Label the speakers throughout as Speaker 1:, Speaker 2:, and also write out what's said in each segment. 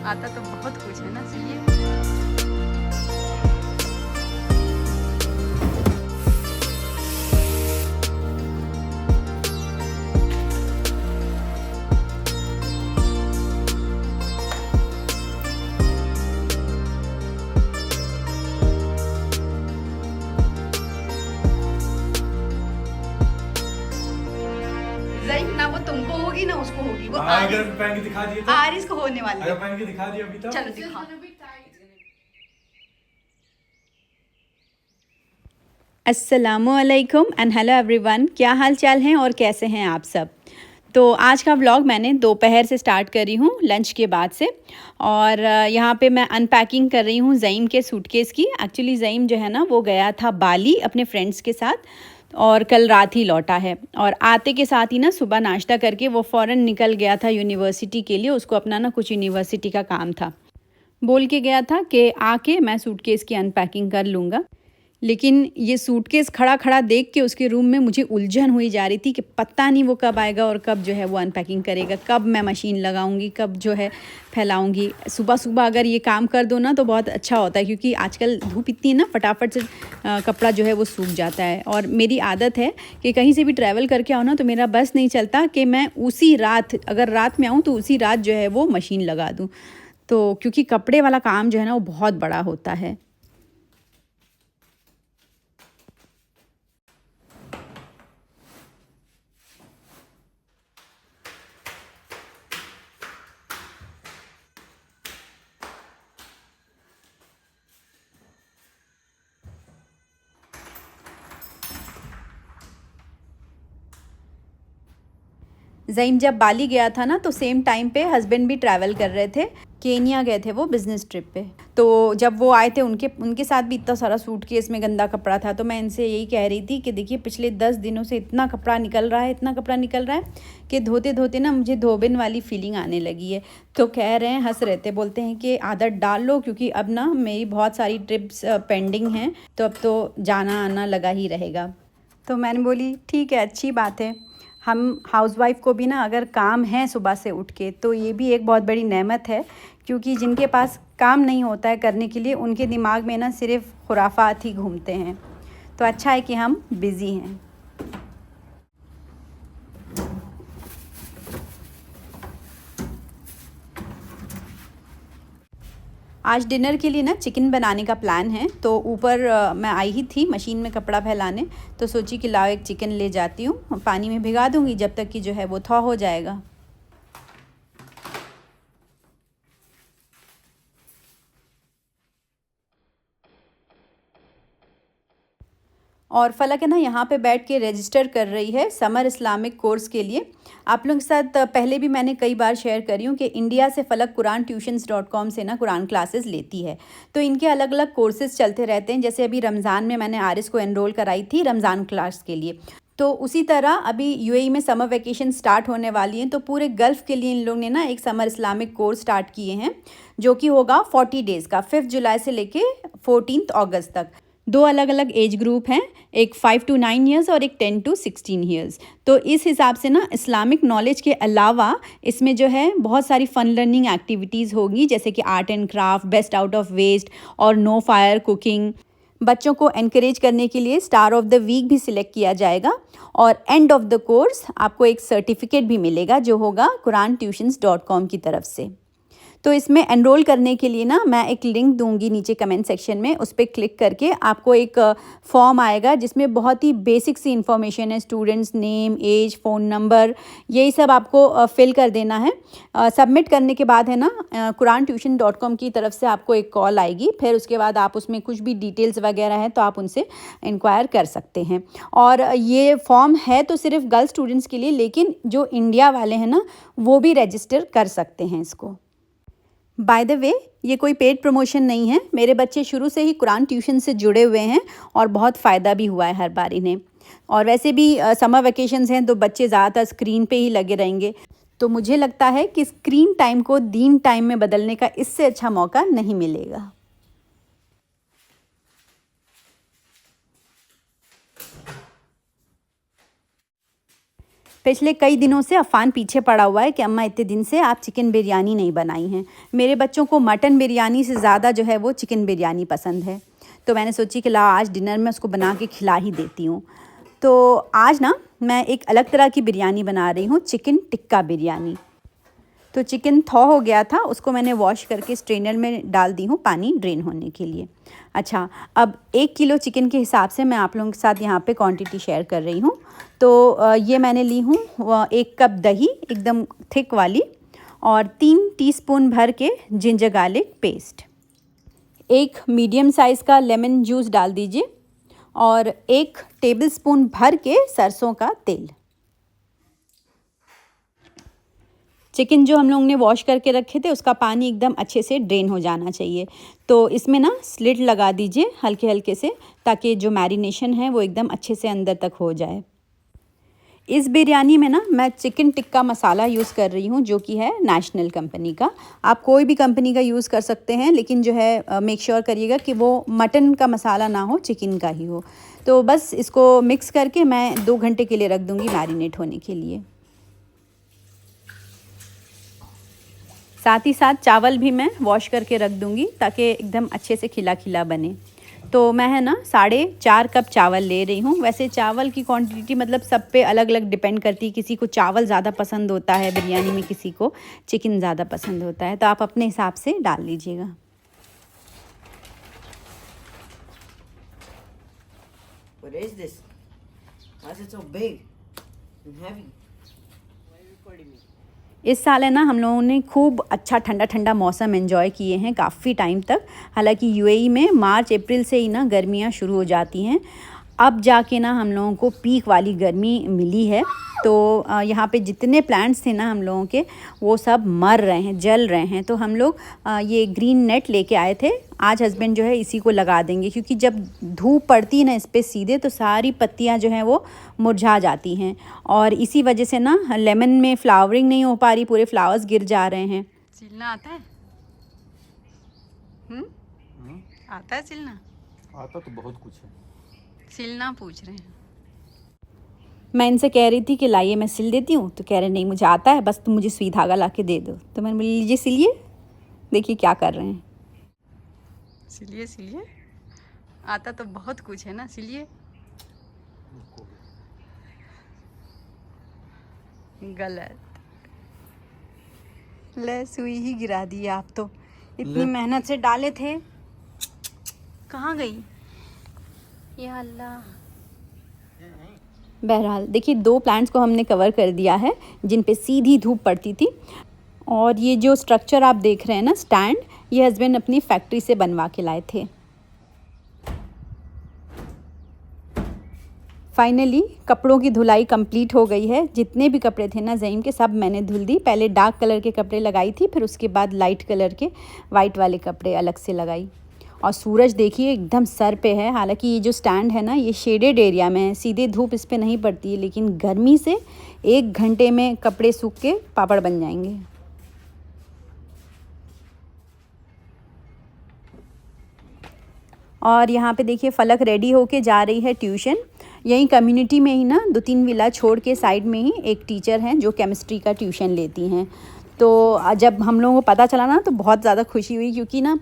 Speaker 1: आता तो बहुत कुछ है ना, चाहिए। ना वो तुमको होगी ना उसको होगी, वो
Speaker 2: अगर पहन के दिखा दिए तो,
Speaker 1: आरिस को होने वाली है।
Speaker 2: अगर पहन के दिखा दिया अभी तो
Speaker 1: चलो दिखा। अस्सलामुअलैकुम एंड हेलो एवरीवन, क्या हाल चाल हैं और कैसे हैं आप सब। तो आज का व्लॉग मैंने दोपहर से स्टार्ट करी हूँ, लंच के बाद से। और यहाँ पे मैं अनपैकिंग कर रही हूँ ज़ईम के सूटकेस की। एक्चुअली ज़ईम जो है ना वो गया था बाली अपने फ्रेंड्स के साथ और कल रात ही लौटा है। और आते के साथ ही ना सुबह नाश्ता करके वो फ़ौरन निकल गया था यूनिवर्सिटी के लिए। उसको अपना ना कुछ यूनिवर्सिटी का काम था, बोल के गया था कि आके मैं सूटकेस की अनपैकिंग कर लूँगा। लेकिन ये सूटकेस खड़ा खड़ा देख के उसके रूम में मुझे उलझन हुई जा रही थी कि पता नहीं वो कब आएगा और कब जो है वो अनपैकिंग करेगा, कब मैं मशीन लगाऊंगी, कब जो है फैलाऊंगी। सुबह सुबह अगर ये काम कर दो ना तो बहुत अच्छा होता है, क्योंकि आजकल धूप इतनी है ना, फटाफट से कपड़ा जो है वो सूख जाता है। और मेरी आदत है कि कहीं से भी ट्रैवल करके आओ ना तो मेरा बस नहीं चलता कि मैं उसी रात, अगर रात में आऊँ तो उसी रात जो है वो मशीन लगा दूँ। तो क्योंकि कपड़े वाला काम जो है ना वो बहुत बड़ा होता है। ज़ईम जब बाली गया था ना तो सेम टाइम पे हस्बैंड भी ट्रैवल कर रहे थे, केनिया गए थे वो बिज़नेस ट्रिप पे। तो जब वो आए थे उनके साथ भी इतना सारा सूटकेस में गंदा कपड़ा था। तो मैं इनसे यही कह रही थी कि देखिए पिछले 10 दिनों से इतना कपड़ा निकल रहा है, इतना कपड़ा निकल रहा है कि धोते धोते ना मुझे धोबिन वाली फीलिंग आने लगी है। तो कह रहे हैं, हंस रहे थे, बोलते हैं कि आदत डाल लो क्योंकि अब ना मेरी बहुत सारी ट्रिप्स पेंडिंग हैं, तो अब तो जाना आना लगा ही रहेगा। तो मैंने बोली ठीक है, अच्छी बात है। हम हाउसवाइफ को भी ना अगर काम है सुबह से उठ के तो ये भी एक बहुत बड़ी नेमत है, क्योंकि जिनके पास काम नहीं होता है करने के लिए उनके दिमाग में ना सिर्फ खुराफात ही घूमते हैं। तो अच्छा है कि हम बिज़ी हैं। आज डिनर के लिए ना चिकन बनाने का प्लान है। तो ऊपर मैं आई ही थी मशीन में कपड़ा फैलाने, तो सोची कि लाओ एक चिकन ले जाती हूँ, पानी में भिगा दूँगी जब तक कि जो है वो थॉ हो जाएगा। और फ़लक है ना यहाँ पे बैठ के रजिस्टर कर रही है समर इस्लामिक कोर्स के लिए। आप लोगों के साथ पहले भी मैंने कई बार शेयर करी हूँ कि इंडिया से फ़लक QuranTutions.com से ना कुरान क्लासेस लेती है। तो इनके अलग अलग कोर्सेज़ चलते रहते हैं। जैसे अभी रमज़ान में मैंने आरिस को एनरोल कराई थी रमज़ान क्लास के लिए। तो उसी तरह अभी यूएई में समर वैकेशन स्टार्ट होने वाली हैं, तो पूरे गल्फ़ के लिए इन लोगों ने ना एक समर इस्लामिक कोर्स स्टार्ट किए हैं, जो कि होगा 40 डेज़ का, 5 जुलाई से लेके 14 अगस्त तक। दो अलग अलग एज ग्रुप हैं, एक 5 to 9 ईयर्स और एक 10 to 16 ईयर्स। तो इस हिसाब से ना इस्लामिक नॉलेज के अलावा इसमें जो है बहुत सारी फ़न लर्निंग एक्टिविटीज़ होगी, जैसे कि art and craft, best out of waste और नो फायर कुकिंग। बच्चों को एनकरेज करने के लिए स्टार ऑफ द वीक भी सिलेक्ट किया जाएगा। और एंड ऑफ द कोर्स आपको एक सर्टिफिकेट भी मिलेगा जो होगा QuranTutions.com की तरफ से। तो इसमें एनरोल करने के लिए ना मैं एक लिंक दूंगी नीचे कमेंट सेक्शन में, उस पर क्लिक करके आपको एक फॉर्म आएगा जिसमें बहुत ही बेसिक सी इन्फॉर्मेशन है, students name, age, phone number, यही सब आपको फिल कर देना है। सबमिट करने के बाद है ना QuranTution.com की तरफ से आपको एक कॉल आएगी। फिर उसके बाद आप उसमें कुछ भी डिटेल्स वगैरह हैं तो आप उनसे इंक्वायर कर सकते हैं। और ये फॉर्म है तो सिर्फ गर्ल स्टूडेंट्स के लिए, लेकिन जो इंडिया वाले हैं ना वो भी रजिस्टर कर सकते हैं इसको। बाय द वे, ये कोई पेड प्रमोशन नहीं है, मेरे बच्चे शुरू से ही कुरान ट्यूशन से जुड़े हुए हैं और बहुत फ़ायदा भी हुआ है हर बार इन्हें। और वैसे भी समर वेकेशंस हैं तो बच्चे ज़्यादातर स्क्रीन पे ही लगे रहेंगे। तो मुझे लगता है कि स्क्रीन टाइम को दीन टाइम में बदलने का इससे अच्छा मौका नहीं मिलेगा। पिछले कई दिनों से अफ़ान पीछे पड़ा हुआ है कि अम्मा इतने दिन से आप चिकन बिरयानी नहीं बनाई हैं। मेरे बच्चों को मटन बिरयानी से ज़्यादा जो है वो चिकन बिरयानी पसंद है। तो मैंने सोची कि ला आज डिनर में उसको बना के खिला ही देती हूँ। तो आज ना मैं एक अलग तरह की बिरयानी बना रही हूँ, चिकन टिक्का बिरयानी। तो चिकन थॉ हो गया था, उसको मैंने वॉश करके स्ट्रेनर में डाल दी हूँ पानी ड्रेन होने के लिए। अच्छा, अब 1 किलो चिकन के हिसाब से मैं आप लोगों के साथ यहाँ पे क्वांटिटी शेयर कर रही हूँ। तो ये मैंने ली हूँ 1 कप दही एकदम थिक वाली, और 3 टीस्पून भर के ginger garlic paste, 1 medium size का लेमन जूस डाल दीजिए, और 1 टेबलस्पून भर के सरसों का तेल। चिकन जो हम लोग ने वॉश करके रखे थे उसका पानी एकदम अच्छे से ड्रेन हो जाना चाहिए। तो इसमें ना स्लिट लगा दीजिए हल्के हल्के से, ताकि जो मैरिनेशन है वो एकदम अच्छे से अंदर तक हो जाए। इस बिरयानी में ना मैं चिकन टिक्का मसाला यूज़ कर रही हूँ, जो कि है नेशनल कंपनी का। आप कोई भी कंपनी का यूज़ कर सकते हैं, लेकिन जो है मेक श्योर करिएगा कि वो मटन का मसाला ना हो, चिकन का ही हो। तो बस इसको मिक्स करके मैं 2 घंटे के लिए रख दूँगी मैरिनेट होने के लिए। साथ ही साथ चावल भी मैं वॉश करके रख दूँगी ताकि एकदम अच्छे से खिला खिला बने। तो मैं है ना 4.5 कप चावल ले रही हूँ। वैसे चावल की क्वांटिटी मतलब सब पे अलग अलग डिपेंड करती है, किसी को चावल ज़्यादा पसंद होता है बिरयानी में, किसी को चिकन ज़्यादा पसंद होता है, तो आप अपने हिसाब से डाल लीजिएगा।
Speaker 3: What is this? Why is it so big and heavy? Why are you recording me?
Speaker 1: इस साल है ना हम लोगों ने खूब अच्छा ठंडा ठंडा मौसम एंजॉय किए हैं काफ़ी टाइम तक। हालांकि यूएई में मार्च अप्रैल से ही ना गर्मियां शुरू हो जाती हैं। अब जाके ना हम लोगों को पीक वाली गर्मी मिली है। तो यहाँ पे जितने प्लांट्स थे ना हम लोगों के, वो सब मर रहे हैं, जल रहे हैं। तो हम लोग ये ग्रीन नेट लेके आए थे। आज हस्बैंड जो है इसी को लगा देंगे, क्योंकि जब धूप पड़ती है ना इस पर सीधे, तो सारी पत्तियाँ जो हैं वो मुरझा जाती हैं, और इसी वजह से ना लेमन में फ्लावरिंग नहीं हो पा रही, पूरे फ्लावर्स गिर जा रहे हैं।
Speaker 4: सिलना आता है? आता है सिलना?
Speaker 2: आता तो बहुत कुछ है।
Speaker 4: सिलना पूछ रहे हैं।
Speaker 1: मैं इनसे कह रही थी कि लाइए मैं सिल देती हूँ, तो कह रहे नहीं मुझे आता है, बस तुम मुझे सुई धागा ला के दे दो। तो मैंने बोली लीजिए सिलिए, देखिए क्या कर रहे हैं।
Speaker 4: सिलिए सिलिए, आता तो बहुत कुछ है ना, सिलिए। गलत, ले सुई ही गिरा दी आप तो। इतनी मेहनत से डाले थे, कहाँ गई? या अल्लाह।
Speaker 1: बहरहाल देखिए 2 प्लांट्स को हमने कवर कर दिया है जिन पे सीधी धूप पड़ती थी। और ये जो स्ट्रक्चर आप देख रहे हैं ना, स्टैंड, ये हस्बैंड अपनी फैक्ट्री से बनवा के लाए थे। फाइनली कपड़ों की धुलाई कंप्लीट हो गई है। जितने भी कपड़े थे ना ज़ईम के, सब मैंने धुल दी। पहले डार्क कलर के कपड़े लगाई थी, फिर उसके बाद लाइट कलर के वाइट वाले कपड़े अलग से लगाई। और सूरज देखिए एकदम सर पे है। हालांकि ये जो स्टैंड है ना, ये शेडेड एरिया में है, सीधे धूप इस पे नहीं पड़ती है, लेकिन गर्मी से 1 घंटे में कपड़े सूख के पापड़ बन जाएंगे। और यहाँ पे देखिए फलक रेडी होके जा रही है ट्यूशन। यहीं कम्युनिटी में ही ना 2-3 विला छोड़ के साइड में ही एक टीचर हैं जो केमिस्ट्री का ट्यूशन लेती हैं। तो जब हम लोगों को पता चला ना, तो बहुत ज़्यादा खुशी हुई, क्योंकि ना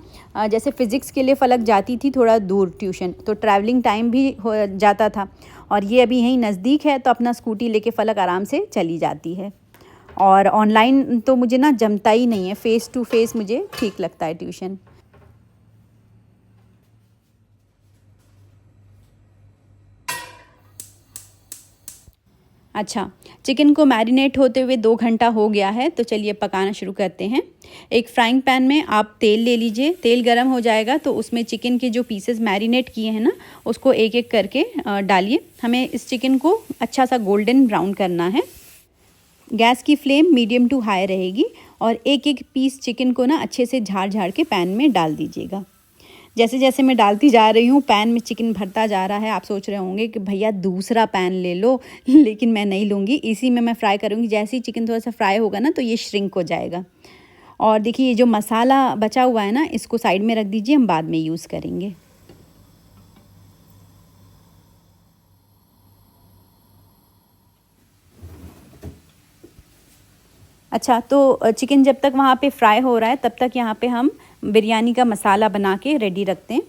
Speaker 1: जैसे फ़िज़िक्स के लिए फ़लक जाती थी थोड़ा दूर ट्यूशन, तो ट्रैवलिंग टाइम भी हो जाता था। और ये अभी यहीं नज़दीक है, तो अपना स्कूटी लेके फ़लक आराम से चली जाती है। और ऑनलाइन तो मुझे ना जमता ही नहीं है, फ़ेस टू फेस मुझे ठीक लगता है ट्यूशन। अच्छा, चिकन को मैरिनेट होते हुए 2 घंटा हो गया है, तो चलिए पकाना शुरू करते हैं। एक फ्राइंग पैन में आप तेल ले लीजिए। तेल गरम हो जाएगा तो उसमें चिकन के जो पीसेस मैरिनेट किए हैं ना, उसको एक एक करके डालिए। हमें इस चिकन को अच्छा सा गोल्डन ब्राउन करना है। गैस की फ्लेम मीडियम टू हाई रहेगी, और एक एक पीस चिकन को ना अच्छे से झाड़ झाड़ के पैन में डाल दीजिएगा। जैसे जैसे मैं डालती जा रही हूँ, पैन में चिकन भरता जा रहा है। आप सोच रहे होंगे कि भैया दूसरा पैन ले लो, लेकिन मैं नहीं लूँगी, इसी में मैं फ्राई करूँगी। जैसे ही चिकन थोड़ा सा फ्राई होगा ना, तो ये श्रिंक हो जाएगा। और देखिए ये जो मसाला बचा हुआ है ना, इसको साइड में रख दीजिए, हम बाद में यूज़ करेंगे। अच्छा, तो चिकन जब तक वहाँ पे फ्राई हो रहा है तब तक यहाँ पे हम बिरयानी का मसाला बना के रेडी रखते हैं।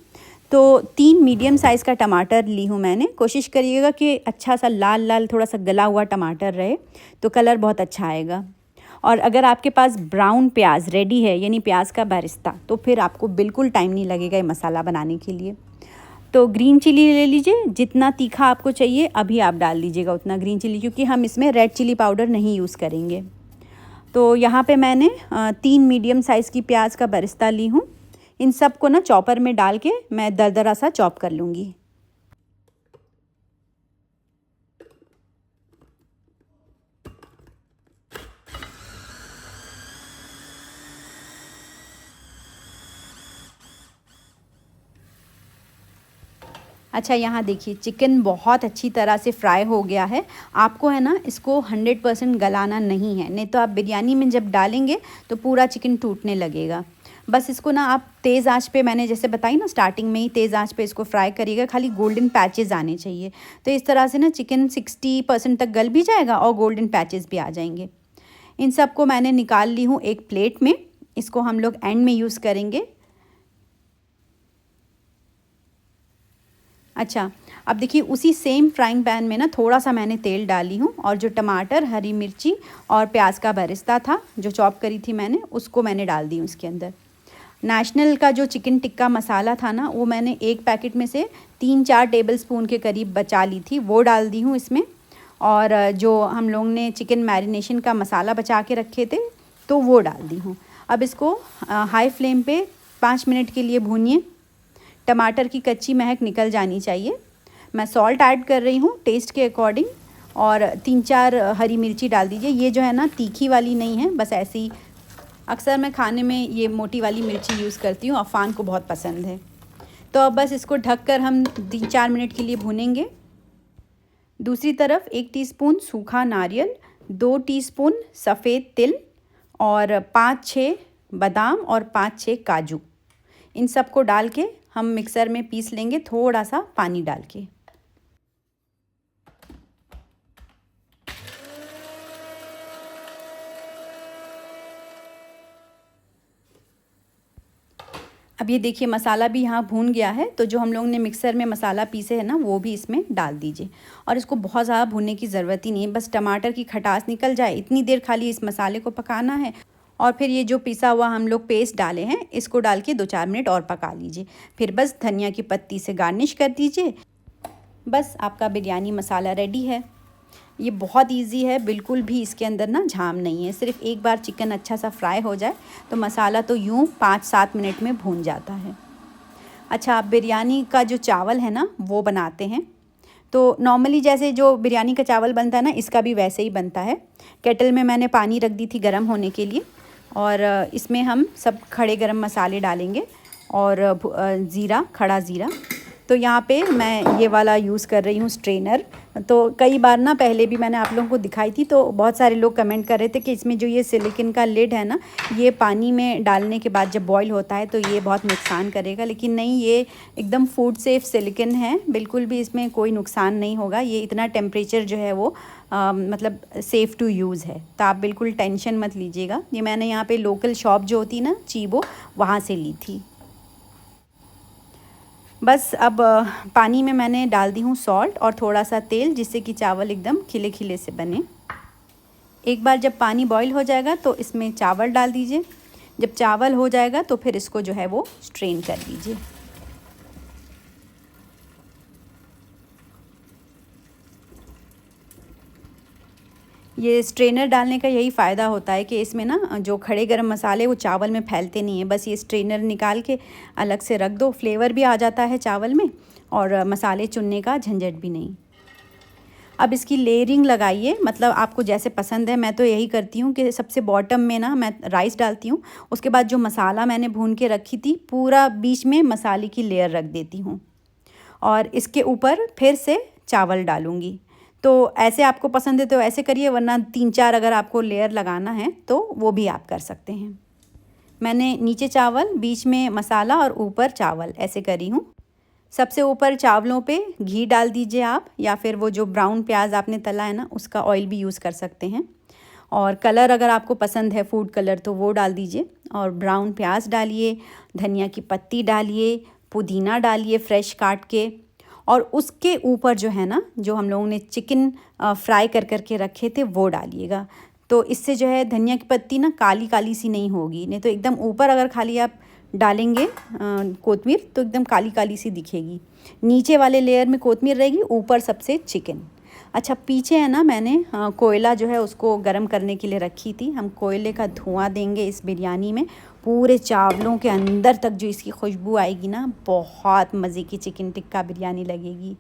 Speaker 1: तो 3 मीडियम साइज़ का टमाटर ली हूँ मैंने। कोशिश करिएगा कि अच्छा सा लाल लाल थोड़ा सा गला हुआ टमाटर रहे, तो कलर बहुत अच्छा आएगा। और अगर आपके पास ब्राउन प्याज रेडी है, यानी प्याज का बरिस्ता, तो फिर आपको बिल्कुल टाइम नहीं लगेगा ये मसाला बनाने के लिए। तो ग्रीन चिली ले लीजिए, जितना तीखा आपको चाहिए अभी आप डाल दीजिएगा उतना ग्रीन चिली, क्योंकि हम इसमें रेड चिली पाउडर नहीं यूज़ करेंगे। तो यहाँ पे मैंने 3 मीडियम साइज़ की प्याज का बरिस्ता ली हूँ। इन सब को ना चॉपर में डाल के मैं दरदरा सा चॉप कर लूँगी। अच्छा, यहाँ देखिए चिकन बहुत अच्छी तरह से फ्राई हो गया है। आपको है ना इसको 100% गलाना नहीं है, नहीं तो आप बिरयानी में जब डालेंगे तो पूरा चिकन टूटने लगेगा। बस इसको ना आप तेज़ आंच पे, मैंने जैसे बताई ना स्टार्टिंग में ही, तेज़ आंच पे इसको फ्राई करिएगा, खाली गोल्डन पैचेस आने चाहिए। तो इस तरह से ना चिकन 60% तक गल भी जाएगा और गोल्डन पैचेस भी आ जाएंगे। इन सब को मैंने निकाल ली हूँ एक प्लेट में। इसको हम लोग एंड में यूज़ करेंगे। अच्छा, अब देखिए उसी सेम फ्राइंग पैन में ना थोड़ा सा मैंने तेल डाली हूँ, और जो टमाटर, हरी मिर्ची और प्याज का बरिस्ता था जो चॉप करी थी मैंने, उसको मैंने डाल दी हूँ इसके अंदर। नेशनल का जो चिकन टिक्का मसाला था ना, वो मैंने एक पैकेट में से 3-4 टेबलस्पून के करीब बचा ली थी, वो डाल दी हूँ इसमें। और जो हम लोग ने चिकन मैरिनेशन का मसाला बचा के रखे थे, तो वो डाल दी हूँ। अब इसको हाई फ्लेम पे 5 मिनट के लिए भूनिए। टमाटर की कच्ची महक निकल जानी चाहिए। मैं सॉल्ट ऐड कर रही हूँ टेस्ट के अकॉर्डिंग, और 3-4 हरी मिर्ची डाल दीजिए। ये जो है ना तीखी वाली नहीं है, बस ऐसी ही। अक्सर मैं खाने में ये मोटी वाली मिर्ची यूज़ करती हूँ, अफ़ान को बहुत पसंद है। तो अब बस इसको ढककर हम 3-4 मिनट के लिए भूनेंगे। दूसरी तरफ 1 टीस्पून सूखा नारियल, 2 टीस्पून सफ़ेद तिल और 5-6 बादाम और 5-6 काजू, इन सब को डाल के हम मिक्सर में पीस लेंगे, थोड़ा सा पानी डाल के। अब ये देखिए मसाला भी यहाँ भून गया है। तो जो हम लोग ने मिक्सर में मसाला पीसे है ना, वो भी इसमें डाल दीजिए। और इसको बहुत ज़्यादा भूनने की ज़रूरत ही नहीं है, बस टमाटर की खटास निकल जाए इतनी देर खाली इस मसाले को पकाना है। और फिर ये जो पिसा हुआ हम लोग पेस्ट डाले हैं, इसको डाल के 2-4 मिनट और पका लीजिए। फिर बस धनिया की पत्ती से गार्निश कर दीजिए। बस आपका बिरयानी मसाला रेडी है। ये बहुत इजी है, बिल्कुल भी इसके अंदर ना झाम नहीं है। सिर्फ एक बार चिकन अच्छा सा फ्राई हो जाए तो मसाला तो यूँ 5-7 मिनट में भून जाता है। अच्छा, आप बिरयानी का जो चावल है ना, वो बनाते हैं। तो नॉर्मली जैसे जो बिरयानी का चावल बनता है ना, इसका भी वैसे ही बनता है। केटल में मैंने पानी रख दी थी गर्म होने के लिए, और इसमें हम सब खड़े गरम मसाले डालेंगे और ज़ीरा, खड़ा ज़ीरा। तो यहाँ पे मैं ये वाला यूज़ कर रही हूँ स्ट्रेनर। तो कई बार ना पहले भी मैंने आप लोगों को दिखाई थी, तो बहुत सारे लोग कमेंट कर रहे थे कि इसमें जो ये सिलिकॉन का लिड है ना, ये पानी में डालने के बाद जब बॉईल होता है तो ये बहुत नुकसान करेगा। लेकिन नहीं, ये एकदम फूड सेफ सिलिकॉन है, बिल्कुल भी इसमें कोई नुकसान नहीं होगा। ये इतना टेम्परेचर जो है वो मतलब सेफ़ टू यूज़ है, तो आप बिल्कुल टेंशन मत लीजिएगा। ये मैंने यहाँ पे लोकल शॉप जो होती ना चीबो, वहाँ से ली थी। बस अब पानी में मैंने डाल दी हूँ सॉल्ट और थोड़ा सा तेल, जिससे कि चावल एकदम खिले खिले से बने। एक बार जब पानी बॉईल हो जाएगा तो इसमें चावल डाल दीजिए। जब चावल हो जाएगा तो फिर इसको जो है वो स्ट्रेन कर दीजिए। ये स्ट्रेनर डालने का यही फ़ायदा होता है कि इसमें ना जो खड़े गरम मसाले वो चावल में फैलते नहीं हैं। बस ये स्ट्रेनर निकाल के अलग से रख दो, फ्लेवर भी आ जाता है चावल में और मसाले चुनने का झंझट भी नहीं। अब इसकी लेयरिंग लगाइए, मतलब आपको जैसे पसंद है। मैं तो यही करती हूँ कि सबसे बॉटम में ना मैं राइस डालती हूँ, उसके बाद जो मसाला मैंने भून के रखी थी पूरा बीच में मसाले की लेयर रख देती हूँ, और इसके ऊपर फिर से चावल डालूँगी। तो ऐसे आपको पसंद है तो ऐसे करिए, वरना 3-4 अगर आपको लेयर लगाना है तो वो भी आप कर सकते हैं। मैंने नीचे चावल, बीच में मसाला और ऊपर चावल ऐसे करी हूँ। सबसे ऊपर चावलों पे घी डाल दीजिए आप, या फिर वो जो ब्राउन प्याज आपने तला है ना, उसका ऑयल भी यूज़ कर सकते हैं। और कलर अगर आपको पसंद है फूड कलर तो वो डाल दीजिए। और ब्राउन प्याज डालिए, धनिया की पत्ती डालिए, पुदीना डालिए फ्रेश काट के। और उसके ऊपर जो है ना, जो हम लोगों ने चिकन फ्राई कर के रखे थे वो डालिएगा। तो इससे जो है धनिया की पत्ती ना काली काली सी नहीं होगी, नहीं तो एकदम ऊपर अगर खाली आप डालेंगे कोतमीर तो एकदम काली काली सी दिखेगी। नीचे वाले लेयर में कोतमीर रहेगी, ऊपर सबसे चिकन। अच्छा, पीछे है ना मैंने कोयला जो है उसको गर्म करने के लिए रखी थी। हम कोयले का धुआं देंगे इस बिरयानी में, पूरे चावलों के अंदर तक जो इसकी खुशबू आएगी ना, बहुत मज़े की चिकन टिक्का बिरयानी लगेगी।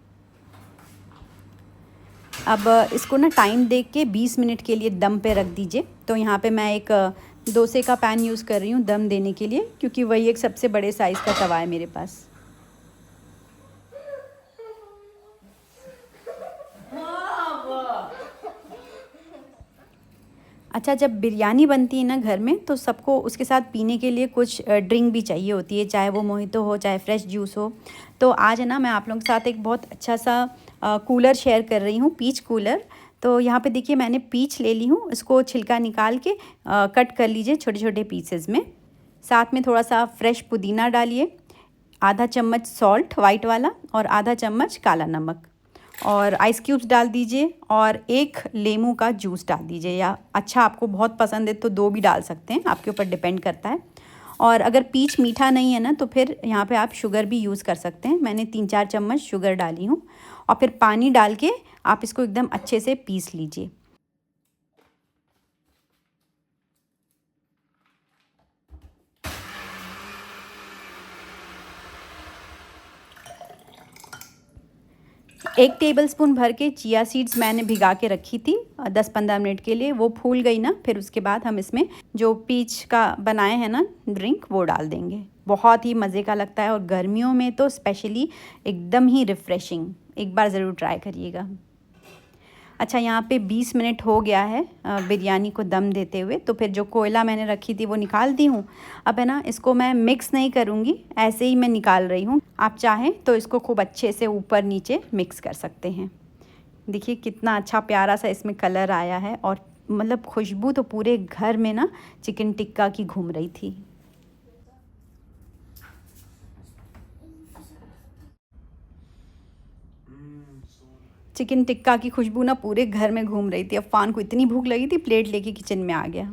Speaker 1: अब इसको ना टाइम देख के 20 मिनट के लिए दम पे रख दीजिए। तो यहाँ पे मैं एक डोसे का पैन यूज़ कर रही हूँ दम देने के लिए, क्योंकि वही एक सबसे बड़े साइज़ का तवा है मेरे पास। अच्छा, जब बिरयानी बनती है ना घर में तो सबको उसके साथ पीने के लिए कुछ ड्रिंक भी चाहिए होती है, चाहे वो मोहितो हो चाहे फ्रेश जूस हो। तो आज है ना मैं आप लोगों के साथ एक बहुत अच्छा सा कूलर शेयर कर रही हूँ, पीच कूलर। तो यहाँ पे देखिए मैंने पीच ले ली हूँ, इसको छिलका निकाल के कट कर लीजिए छोटे छोटे पीसेस में। साथ में थोड़ा सा फ्रेश पुदीना डालिए, आधा चम्मच सॉल्ट वाइट वाला और आधा चम्मच काला नमक, और आइस क्यूब्स डाल दीजिए, और एक लेमू का जूस डाल दीजिए, या अच्छा आपको बहुत पसंद है तो 2 भी डाल सकते हैं, आपके ऊपर डिपेंड करता है। और अगर पीच मीठा नहीं है ना तो फिर यहाँ पे आप शुगर भी यूज़ कर सकते हैं। मैंने 3-4 चम्मच शुगर डाली हूँ, और फिर पानी डाल के आप इसको एकदम अच्छे से पीस लीजिए। एक टेबलस्पून भर के चिया सीड्स मैंने भिगा के रखी थी 10-15 मिनट के लिए, वो फूल गई ना, फिर उसके बाद हम इसमें जो पीच का बनाए हैं ना ड्रिंक वो डाल देंगे। बहुत ही मज़े का लगता है, और गर्मियों में तो स्पेशली एकदम ही रिफ़्रेशिंग। एक बार ज़रूर ट्राई करिएगा। अच्छा, यहाँ पे 20 मिनट हो गया है बिरयानी को दम देते हुए, तो फिर जो कोयला मैंने रखी थी वो निकाल दी हूँ। अब है ना इसको मैं मिक्स नहीं करूँगी, ऐसे ही मैं निकाल रही हूँ। आप चाहें तो इसको खूब अच्छे से ऊपर नीचे मिक्स कर सकते हैं। देखिए कितना अच्छा प्यारा सा इसमें कलर आया है, और मतलब खुशबू तो पूरे घर में ना चिकन टिक्का की घूम रही थी। चिकन टिक्का की खुशबू ना पूरे घर में घूम रही थी। अफ़ान को इतनी भूख लगी थी, प्लेट लेके किचन में आ गया।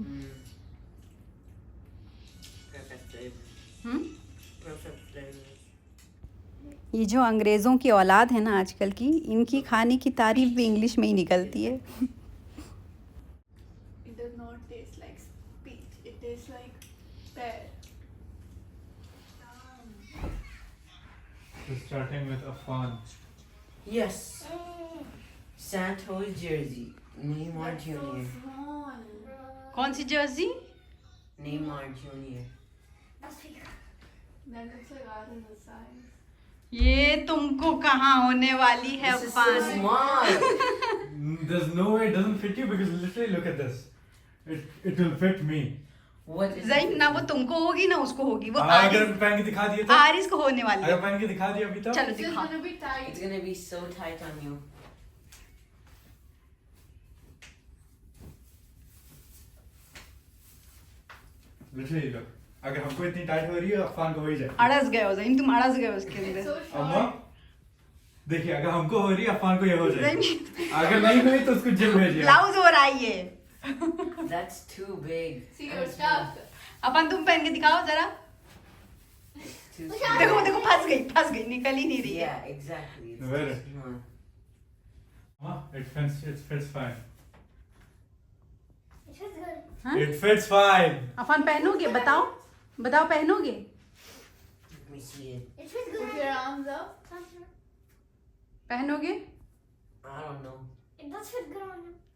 Speaker 1: ये जो अंग्रेज़ों की औलाद है ना आजकल की, इनकी खाने की तारीफ भी इंग्लिश में ही निकलती है।
Speaker 5: It does not taste like peach. It tastes like pear.
Speaker 2: So starting with Afan.
Speaker 3: Yes. Santos jersey. Neymar Jr.
Speaker 5: Small.
Speaker 4: कौन सी Jersey?
Speaker 3: Neymar Jr.
Speaker 5: That looks like ours in the size.
Speaker 4: ये तुमको कहाँ होने वाली है
Speaker 3: This is so
Speaker 4: Affan?
Speaker 3: small.
Speaker 2: There's no way it doesn't fit you because literally look at this. It will fit me.
Speaker 3: What is
Speaker 4: ज़ईन ना वो तुमको होगी ना उसको होगी, वो
Speaker 2: अगर पहन के दिखा दिए तो
Speaker 4: आरिस को होने वाली
Speaker 2: अगर
Speaker 4: है।
Speaker 2: पहन के दिखा दिया अभी तो
Speaker 4: चलो
Speaker 5: It's just
Speaker 4: दिखाओ।
Speaker 5: gonna be tight.
Speaker 3: It's gonna be so tight on you.
Speaker 2: literally look. अगर हमको इतनी टाइट हो रही है अफान को हो ही जाए।
Speaker 4: अड़स गए हो ज़ईन, तुम अड़स गए हो उसके
Speaker 5: It's
Speaker 4: अंदर।
Speaker 5: so
Speaker 2: अम्मा
Speaker 5: short.
Speaker 2: देखिए अगर हमको हो रही है अफान को ये हो जाएगी।
Speaker 4: ज़ईन
Speaker 2: अगर नहीं हुई तो उसको जिम भेजिए।
Speaker 4: ब्लाउज हो रहा है ये।
Speaker 3: That's too big.
Speaker 5: See your stuff.
Speaker 4: अपन तुम पहन के दिखाओ जरा।
Speaker 3: Too
Speaker 4: देखो देखो फंस गई, निकल ही नहीं रही है।
Speaker 3: Yeah, exactly. It's
Speaker 2: Where?
Speaker 3: too small.
Speaker 2: It fits fine.
Speaker 4: हाँ?
Speaker 2: It fits fine.
Speaker 4: अफ़ान पहनोगे? बताओ पहनोगे?
Speaker 3: Let me see it.
Speaker 5: Put your arms up.
Speaker 4: पहनोगे?
Speaker 3: I don't know.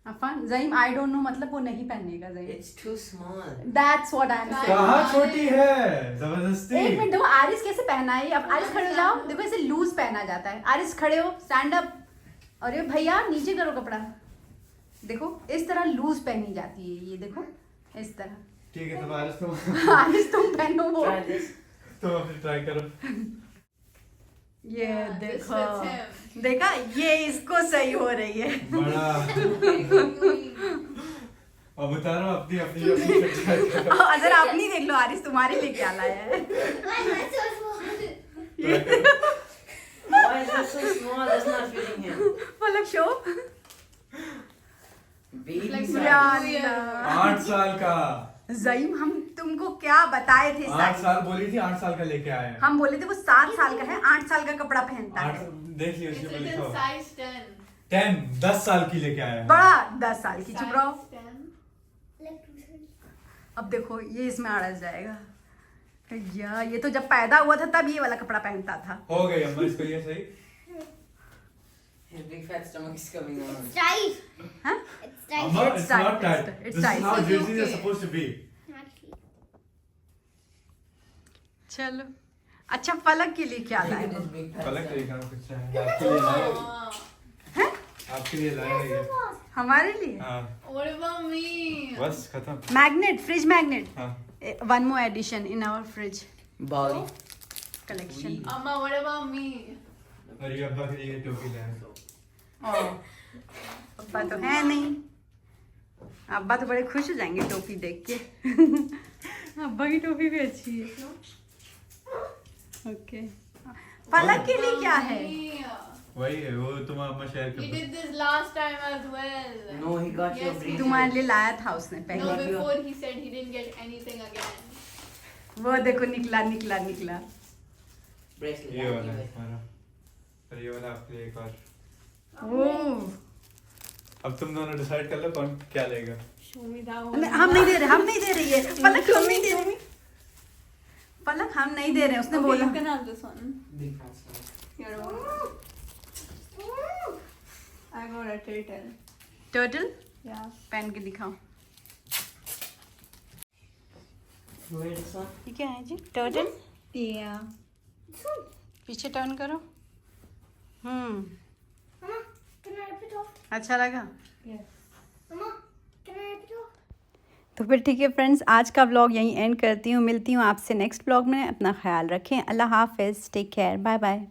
Speaker 4: Afan Zaim I don't know मतलब वो नहीं पहनेगा Zaim.
Speaker 3: It's too small.
Speaker 4: That's what I am saying.
Speaker 2: कहाँ छोटी है जबरदस्ती।
Speaker 4: एक मिनट देखो आरिस कैसे पहना है। अब आरिस खड़े हो जाओ, देखो ऐसे लूज पहना जाता है। आरिस खड़े हो, स्टैंड अप। अरे भैया नीचे करो कपड़ा। देखो इस तरह लूज पहनी जाती है, ये देखो इस तरह।
Speaker 2: ठीक है तो बारिश तुम
Speaker 4: आरिस तुम पहनो वो।
Speaker 3: Try this.
Speaker 2: तुम अपनी ट्राई करो।
Speaker 4: ये
Speaker 5: Yeah, this
Speaker 4: देखो,
Speaker 5: fits him.
Speaker 4: देखा ये इसको सही हो रही है।
Speaker 2: बड़ा अब बता रहा हूँ अपनी
Speaker 4: अगर आप नहीं देख लो आरिस तुम्हारे लिए क्या लाया है।
Speaker 3: Why is that so small? That's not fitting him.
Speaker 4: मतलब शो
Speaker 3: Baby
Speaker 5: Like
Speaker 3: size.
Speaker 4: या अल्लाह।
Speaker 2: 8 साल का।
Speaker 4: ज़ईम हम तुमको क्या बताए थे
Speaker 2: 8
Speaker 4: साइज?
Speaker 2: साल बोली थी, 8 साल का लेके आए हैं।
Speaker 4: हम बोले थे वो 7 साल का है, 8 साल का कपड़ा पहनता है।
Speaker 2: देख लियो
Speaker 5: It's
Speaker 2: उसके ऊपर
Speaker 5: in
Speaker 2: लिखा हो।
Speaker 5: size 10.
Speaker 2: 10 साल की लेके आया है।
Speaker 4: बड़ा 10 साल की, चुप रहो।
Speaker 5: Size 10.
Speaker 4: अब देखो ये इसमें अड़स जाएगा। या ये तो जब पैदा हुआ था तब ये वाला कपड़ा पहनता था।
Speaker 2: हो गई अम्मा, इसको ये सही।
Speaker 3: His big fat stomach is coming out.
Speaker 6: Tight.
Speaker 4: हाँ?
Speaker 6: It's tight.
Speaker 2: Amma,
Speaker 4: It's
Speaker 2: it's
Speaker 4: tight,
Speaker 2: not tight.
Speaker 4: it's
Speaker 2: This is
Speaker 4: tight.
Speaker 2: how
Speaker 5: It's
Speaker 2: jerseys are
Speaker 5: okay.
Speaker 2: supposed to be.
Speaker 4: चलो अच्छा, फलक के लिए क्या लाए?
Speaker 3: His big fat
Speaker 2: पलक
Speaker 3: stomach.
Speaker 2: तरीका कुछ है। आपके लिए लाया है।
Speaker 4: हैं?
Speaker 2: आपके लिए लाया है ये।
Speaker 4: हमारे लिए
Speaker 2: हाँ,
Speaker 5: What about me?
Speaker 2: बस खत्म।
Speaker 4: मैग्नेट, फ्रिज मैग्नेट,
Speaker 2: हाँ,
Speaker 4: one more edition in our fridge
Speaker 3: Bali.
Speaker 4: Collection.
Speaker 5: Amma, what about me?
Speaker 2: और ये अब्बा के लिए टोपी लाया है।
Speaker 4: अब्बा तो है नहीं, अब्बा तो बड़े खुश हो जाएंगे टोपी देख के। अब्बा की टोपी भी अच्छी है। ओके, फलक के लिए क्या है?
Speaker 5: Me.
Speaker 2: वही है, वो तुम अम्मा शेयर
Speaker 5: He
Speaker 2: कर
Speaker 5: did this last time as well.
Speaker 3: No, he got your
Speaker 5: Yes, he
Speaker 3: bracelet.
Speaker 4: तुम्हारे लिए लाया था उसने
Speaker 5: No,
Speaker 4: पहले।
Speaker 5: before he said he didn't get anything again.
Speaker 4: वो देखो निकला निकला निकला।
Speaker 3: Bracelet.
Speaker 2: ये
Speaker 3: I'll
Speaker 2: वाला
Speaker 3: give
Speaker 2: है
Speaker 3: it.
Speaker 2: हमारा। और ये वाला आपके लिए एक और।
Speaker 4: ओह,
Speaker 2: अब तुम दोनों डिसाइड कर लो कौन क्या लेगा।
Speaker 5: Show me that one.
Speaker 4: हम नहीं दे रहे, हम नहीं दे रही है फलक, हम नहीं दे रही। फलक हम नहीं दे रहे, उसने
Speaker 5: Okay,
Speaker 4: बोला।
Speaker 5: you can have this one.
Speaker 3: Big fat stomach.
Speaker 5: Here, one. I got a turtle.
Speaker 4: Turtle
Speaker 5: Yeah.
Speaker 4: पहन के दिखाओ।
Speaker 3: Wear this one.
Speaker 4: ये क्या है जी? टर्टल।
Speaker 5: Yeah.
Speaker 4: पीछे टर्न करो।
Speaker 6: Mama, can I rip it off?
Speaker 4: अच्छा लगा।
Speaker 5: Yes.
Speaker 6: Mama, can I rip it off?
Speaker 1: तो फिर ठीक है फ्रेंड्स, आज का व्लॉग यहीं एंड करती हूँ। मिलती हूँ आपसे नेक्स्ट व्लॉग में। अपना ख्याल रखें। अल्लाह हाफिज़, टेक केयर, बाय बाय।